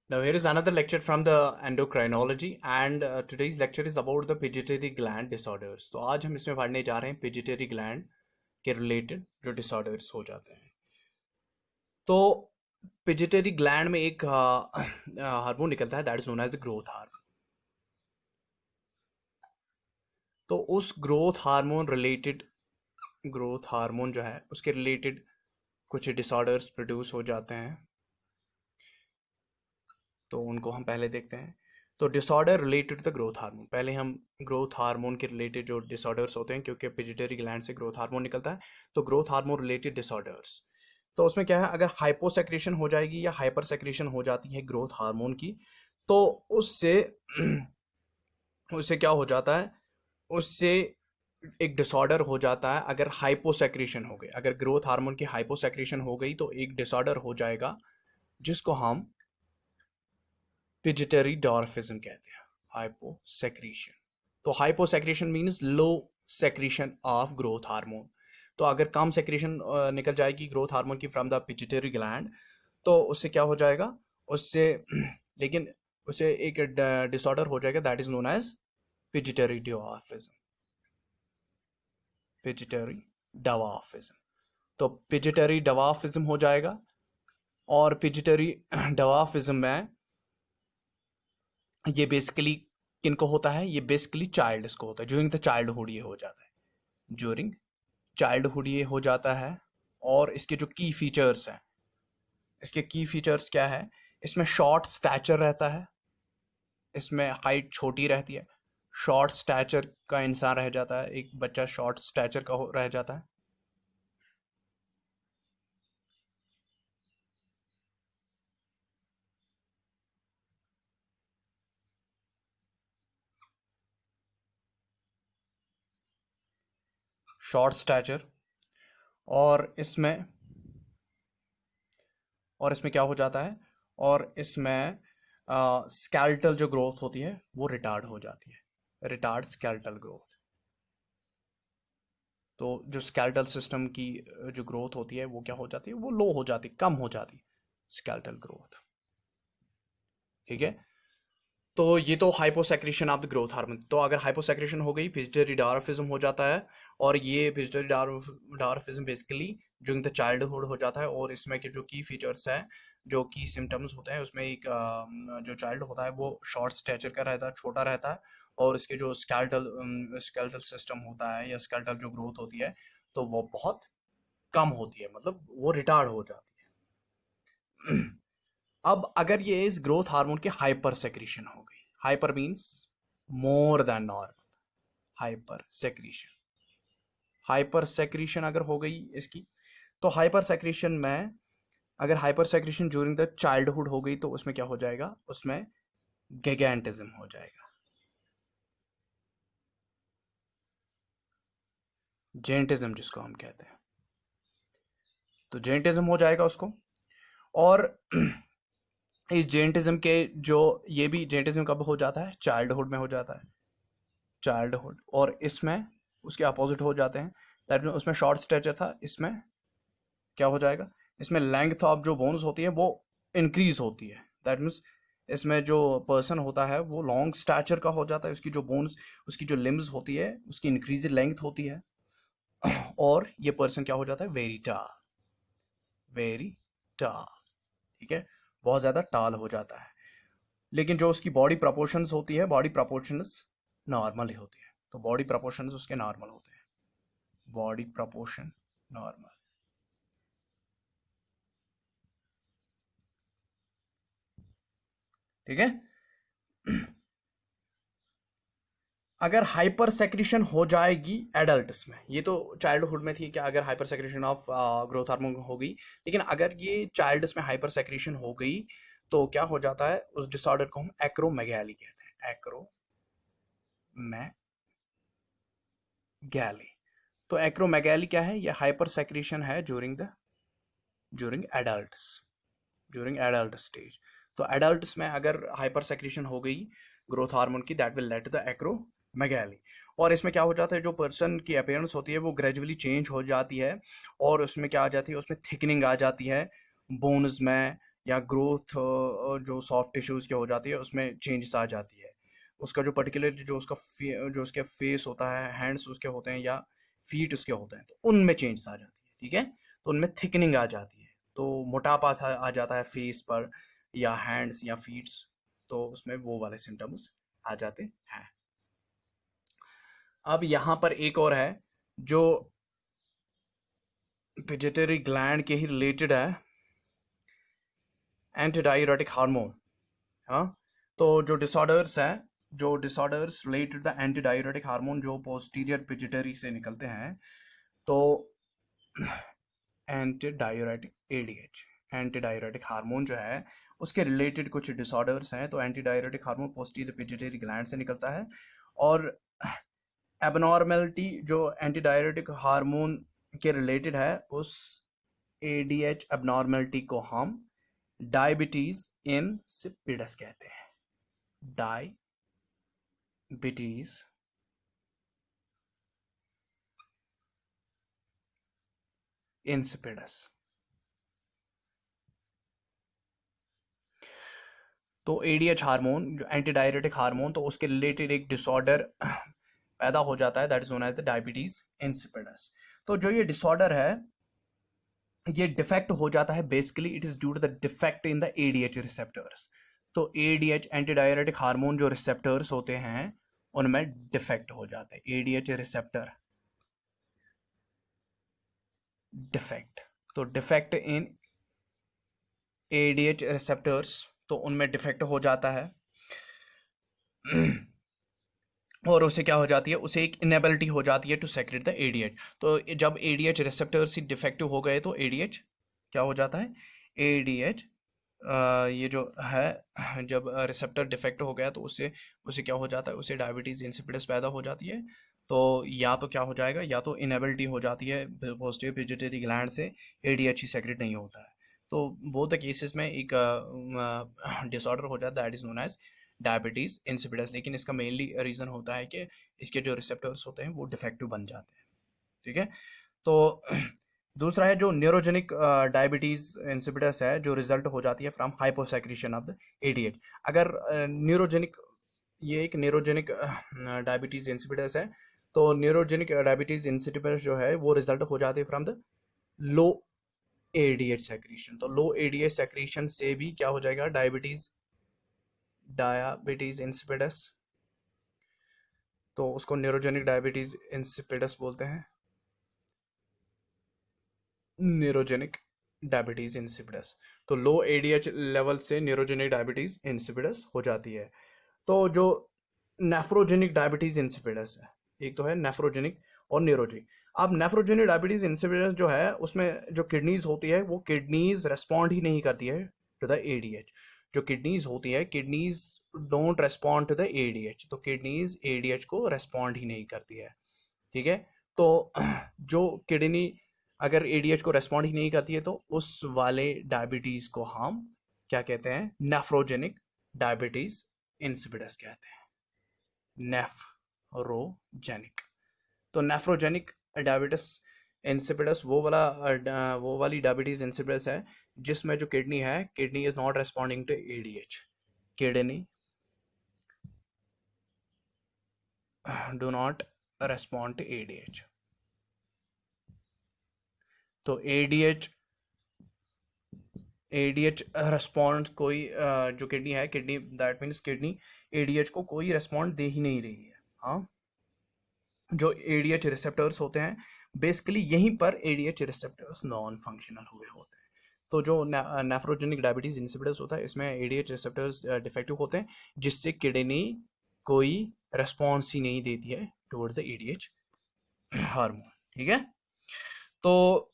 Now here is another lecture from the endocrinology and today's lecture is about the pituitary gland disorders. तो आज हम इसमें पढ़ने जा रहे हैं pituitary gland के related जो disorders हो जाते हैं. तो pituitary gland में एक हार्मोन निकलता है that is known as the growth hormone. तो उस growth hormone जो है उसके related कुछ disorders produce हो जाते हैं. तो उनको हम पहले देखते हैं. तो disorder related to the growth hormone. पहले हम ग्रोथ हार्मोन के रिलेटेड जो डिसऑर्डर्स होते हैं, क्योंकि पिट्यूटरी ग्लैंड से ग्रोथ हार्मोन निकलता है, तो ग्रोथ हार्मोन रिलेटेड डिसऑर्डर्स. तो उसमें क्या है, अगर हाइपोसेक्रेशन हो जाएगी या हाइपर सेक्रेशन हो जाती है ग्रोथ हार्मोन की, तो उससे उससे क्या हो जाता है, उससे एक डिसऑर्डर हो जाता है. अगर हाइपोसेक्रेशन हो गई, अगर ग्रोथ हार्मोन की हाइपोसेक्रेशन हो गई तो एक डिसऑर्डर हो जाएगा जिसको हम पिट्यूटरी डॉर्फिज्म कहते हैं, हाइपोसेक्रेशन. तो hyposecretion means low secretion of growth hormone. तो अगर कम सेक्रेशन निकल जाएगी ग्रोथ हार्मोन की फ्रॉम द पिट्यूटरी ग्लैंड, तो उससे क्या हो जाएगा, उससे लेकिन उसे एक डिसऑर्डर हो जाएगा that is known as pituitary dwarfism. Pituitary dwarfism. तो पिट्यूटरी डॉर्फिज्म हो जाएगा. और पिट्यूटरी डॉर्फिज्म में ये बेसिकली किनको होता है, ये बेसिकली चाइल्ड्स को होता है. ज्यूरिंग द चाइल्डहुड ये हो जाता है, ज्यूरिंग चाइल्डहुड ये हो जाता है. और इसके जो की फीचर्स हैं, इसके की फीचर्स क्या है, इसमें शॉर्ट स्टैचर रहता है, इसमें हाइट छोटी रहती है. शॉर्ट स्टैचर का इंसान रह जाता है, एक बच्चा शॉर्ट स्टैचर का रह जाता है. Short stature. और इसमें क्या हो जाता है, और इसमें स्केलेटल जो ग्रोथ होती है वो रिटार्ड हो जाती है, रिटार्ड स्केलेटल ग्रोथ. तो जो स्केलेटल सिस्टम की जो ग्रोथ होती है वो क्या हो जाती है, वो लो हो जाती है, कम हो जाती है स्केलेटल ग्रोथ. ठीक है. तो ये तो hyposecretion of the growth hormone. तो अगर हाइपोसेक्रेशन हो गई पिट्यूटरी डॉर्फिज्म हो जाता है. और ये pituitary dwarfism basically during the childhood हो जाता है. और इसमें के जो की फीचर्स हैं, जो की सिम्टम्स होते हैं, उसमें एक जो चाइल्ड होता है वो शॉर्ट स्टैचर का रहता है, छोटा रहता है. और इसके जो स्केलेटल सिस्टम होता है या स्केलेटल जो ग्रोथ होती है तो वो बहुत कम होती है, मतलब वो रिटार्ड हो जाती है. अब अगर ये इस ग्रोथ हार्मोन की हाइपर सेक्रेशन हो गई, hyper means more than normal, hyper secretion. Hyper secretion अगर हो गई इसकी, तो हाइपर सेक्रेशन में अगर hyper secretion during the childhood हो गई तो उसमें क्या हो जाएगा, उसमें गिगैंटिज्म हो जाएगा, जेंटिज्म जिसको हम कहते हैं. तो जेंटिज्म हो जाएगा उसको. और इस जेंटिज्म के जो, ये भी जेंटिज्म कब हो जाता है, चाइल्डहुड में हो जाता है, चाइल्डहुड. और इसमें उसके अपोजिट हो जाते हैं, दैट मीन उसमें शॉर्ट स्ट्रेचर था, इसमें क्या हो जाएगा, इसमें लेंथ ऑफ जो बोन्स होती है वो इंक्रीज होती है. दैट मीन्स इसमें जो पर्सन होता है वो लॉन्ग स्टैचर का हो जाता है, उसकी जो बोन्स, उसकी जो लिम्स होती है उसकी इंक्रीज लेंथ होती है. और ये पर्सन क्या हो जाता है, वेरी टाल, वेरी टाल. ठीक है, बहुत ज्यादा टाल हो जाता है. लेकिन जो उसकी बॉडी प्रपोर्शंस होती है, बॉडी प्रपोर्शंस नॉर्मल ही होती है. तो बॉडी प्रपोर्शंस उसके नॉर्मल होते हैं, बॉडी प्रपोर्शन नॉर्मल. ठीक है. अगर हाइपर सेक्रेशन हो जाएगी एडल्ट्स में, ये तो चाइल्डहुड में थी कि अगर hyper secretion of growth hormone हो गई, लेकिन अगर ये चाइल्ड्स में हाइपर सेक्रेशन हो गई तो क्या हो जाता है, उस डिसऑर्डर को हम एक्रोमेगाली कहते हैं, एक्रोमेगाली. तो एक्रोमेगाली क्या है, ये हाइपर सेक्रेशन है ड्यूरिंग एडल्ट स्टेज. तो एडल्ट्स में अगर हाइपर सेक्रेशन हो गई ग्रोथ हार्मोन की, that will lead to the acromegaly. और इसमें क्या हो जाता है, जो पर्सन की अपीयरेंस होती है वो ग्रेजुअली चेंज हो जाती है. और उसमें क्या आ जाती है, उसमें थिकनिंग आ जाती है बोन्स में, या ग्रोथ जो सॉफ्ट टिश्यूज की हो जाती है उसमें चेंजेस आ जाती है। उसका जो पर्टिकुलर जो उसका जो उसके फेस होता है, हैंड्स उसके होते हैं या फीट उसके होते हैं, तो उनमें चेंजेस आ जाती है। ठीक है, तो उनमें थिकनिंग आ जाती है, तो मोटापा आ जाता है फेस पर या हैंड्स या फीट्स, तो उसमें वो वाले सिम्टम्स आ जाते हैं। अब यहाँ पर एक और है जो पिट्यूटरी ग्लैंड के ही रिलेटेड है, एंटी डाययूरेटिक हार्मोन। हाँ, तो जो disorders related the anti diuretic hormone जो पोस्टीरियर पिट्यूटरी से निकलते हैं, तो anti diuretic ADH, anti diuretic hormone जो है उसके रिलेटेड कुछ डिसऑर्डर्स हैं, तो anti diuretic hormone posterior pituitary gland से निकलता है। और एबनॉर्मेलिटी जो एंटी डाययूरेटिक हार्मोन के रिलेटेड है, उस एडीएच एबनॉर्मेलिटी को हम डायबिटीज इंसिपिडस कहते हैं। Diabetes insipidus. तो एडीएच हार्मोन जो एंटी डायरेटिक हार्मोन, तो उसके रिलेटेड एक डिसऑर्डर पैदा हो जाता है, that is known as the diabetes insipidus. तो जो ये डिसऑर्डर है, ये डिफेक्ट हो जाता है, basically it is due to the defect in the ADH receptors. तो एडीएच एंटी डायरेटिक हार्मोन जो रिसेप्टर्स होते हैं उनमें डिफेक्ट हो जाते हैं। एडीएच रिसेप्टर डिफेक्ट, तो डिफेक्ट इन एडीएच रिसेप्टर्स, तो उनमें डिफेक्ट हो जाता है और उसे क्या हो जाती है, उसे एक इनेबिलिटी हो जाती है टू सेक्रेट द एडीएच। तो जब एडीएच रिसेप्टर्स ही डिफेक्टिव हो गए तो एडीएच क्या हो जाता है, एडीएच ये जो है जब रिसेप्टर डिफेक्ट हो गया तो उससे उसे क्या हो जाता है, उसे डायबिटीज इंसिपिडस पैदा हो जाती है। तो या तो क्या हो जाएगा, या तो इनेबिलिटी हो जाती है पोस्टीरियर पिट्यूटरी ग्लैंड से, एडीएच ही सेक्रेट नहीं होता है। तो बोथ द केसेस में एक डिसऑर्डर हो जाता है, that is known as diabetes insipidus. लेकिन इसका मेनली रीजन होता है कि इसके जो रिसेप्टर्स होते हैं वो डिफेक्टिव बन जाते हैं। ठीक है, तो दूसरा है जो न्यूरोजेनिक डायबिटीज इंसिपिडस है, जो रिजल्ट हो जाती है फ्रॉम हाइपोसेक्रीशन ऑफ द एडीएच। अगर न्यूरोजेनिक, ये एक न्यूरोजेनिक डायबिटीज इंसिपिडस है, तो न्यूरोजेनिक डायबिटीज इंसिपिडस जो है वो रिजल्ट हो जाती है from the low ADH secretion. तो लो एडीएच सेक्रीशन से भी क्या हो जाएगा, डायबिटीज इंसिपिडस, तो उसको न्यूरोजेनिक डायबिटीज इंसिपिडस बोलते हैं, न्यूरोजेनिक डायबिटीज इंसिपिडस। तो लो एडीएच लेवल से न्यूरोजेनिक डायबिटीज इंसिपिडस हो जाती है। तो जो नेफ्रोजेनिक डायबिटीज इंसिपिडस है, एक तो है नेफ्रोजेनिक और न्यूरोजेनिक। अब नेफ्रोजेनिक डायबिटीज इंसिपिडस जो है उसमें जो किडनीज होती है वो किडनीज रेस्पॉन्ड ही नहीं करती है टू द एडीएच। जो किडनीज होती है, kidneys don't respond to the ADH, तो किडनीज एडीएच को रेस्पॉन्ड ही नहीं करती है। ठीक है, तो जो किडनी अगर एडीएच को रेस्पॉन्ड ही नहीं करती है तो उस वाले डायबिटीज को हम क्या कहते हैं, नेफ्रोजेनिक डायबिटीज इंसिपिडस कहते हैं, नेफ्रोजेनिक। तो नेफ्रोजेनिक डायबिटीज इंसिपिडस वो वाली डायबिटीज इंसिपिडस है जिसमें जो किडनी है, kidney is not responding to ADH, kidney do not respond to ADH. तो एडीएच रेस्पॉन्ड कोई जो किडनी है, kidney that means kidney ADH को कोई रेस्पॉन्ड दे ही नहीं रही है। हाँ, जो एडीएच रिसेप्टर्स होते हैं, बेसिकली यहीं पर एडीएच रिसेप्टर्स नॉन फंक्शनल हुए होते हैं। तो जो नेफ्रोजेनिक डायबिटीज इंसिपिडस होता है इसमें एडीएच रिसेप्टर्स डिफेक्टिव होते हैं, जिससे किडनी कोई रेस्पॉन्स ही नहीं देती है टुवर्ड्स द एडीएच हार्मोन। ठीक है, तो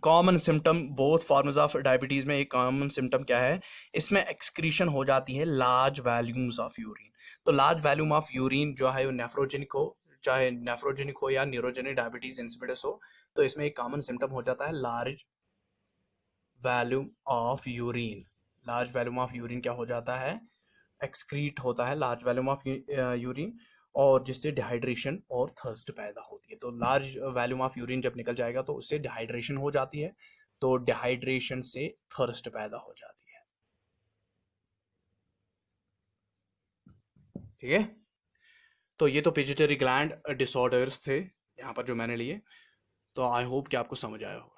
common symptom both forms of diabetes में एक कॉमन सिम्टम क्या है, इसमें एक्सक्रीशन हो जाती है लार्ज वैल्यूम्स ऑफ यूरिन। तो लार्ज वैल्यूम ऑफ यूरिन जो है वो नेफ्रोजेनिक हो, चाहे नेफ्रोजेनिक हो या न्यूरोजेनिक डायबिटीज इंसिपिडस हो, तो इसमें एक कॉमन सिम्टम हो जाता है large volume of urine. Large volume of urine क्या हो जाता है, एक्सक्रीट होता है लार्ज वैल्यूम ऑफ यूरिन, और जिससे डिहाइड्रेशन और थर्स्ट पैदा होती है। तो लार्ज वैल्यूम ऑफ यूरिन जब निकल जाएगा तो उससे डिहाइड्रेशन हो जाती है, तो डिहाइड्रेशन से थर्स्ट पैदा हो जाती है। ठीक है, तो ये तो पिट्यूटरी ग्लैंड डिसऑर्डर्स थे यहाँ पर जो मैंने लिए, तो आई होप कि आपको समझ आया हो।